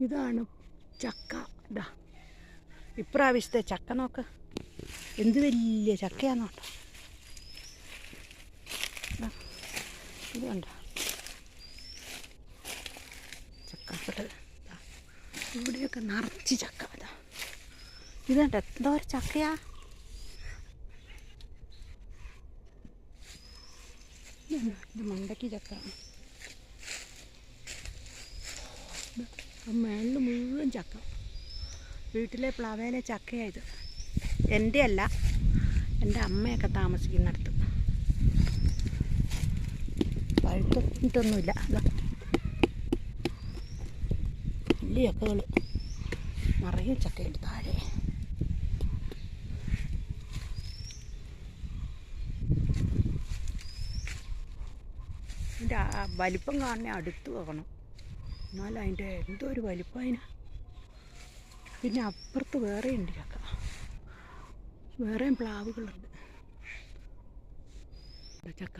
ഇതാണ് ചക്ക. ഇതാ ഇപ്രാവശ്യത്തെ ചക്ക നോക്ക്, എന്ത് വലിയ ചക്കയാണോ കേട്ടോ. ഇത് കണ്ടോ ചക്കപ്പെട്ട്, ഇവിടെയൊക്കെ നിറച്ച് ചക്ക. ഇതാ ഇതുണ്ട് എന്തോ ഒരു ചക്കയാ. ഇത് മണ്ടയ്ക്ക് ചക്ക. മേളിൽ മുഴുവൻ ചക്ക. വീട്ടിലെ പ്ലവേലെ ചക്കയായത്. എൻ്റെ അല്ല, എൻ്റെ അമ്മയൊക്കെ താമസിക്കുന്നിടത്ത്. പഴുത്തിട്ടൊന്നുമില്ല. വലിയ ചക്കകൾ നിറയെ ചക്കയുണ്ട് താഴെ. അതിൻ്റെ വലിപ്പം കാണണേ അടുത്ത് വെക്കണം, എന്നാലും അതിൻ്റെ എന്തോ ഒരു വലിപ്പം അതിന്. പിന്നെ അപ്പുറത്ത് വേറെയുണ്ട് ചക്ക, വേറെയും പ്ലാവുകളുണ്ട് ചക്ക.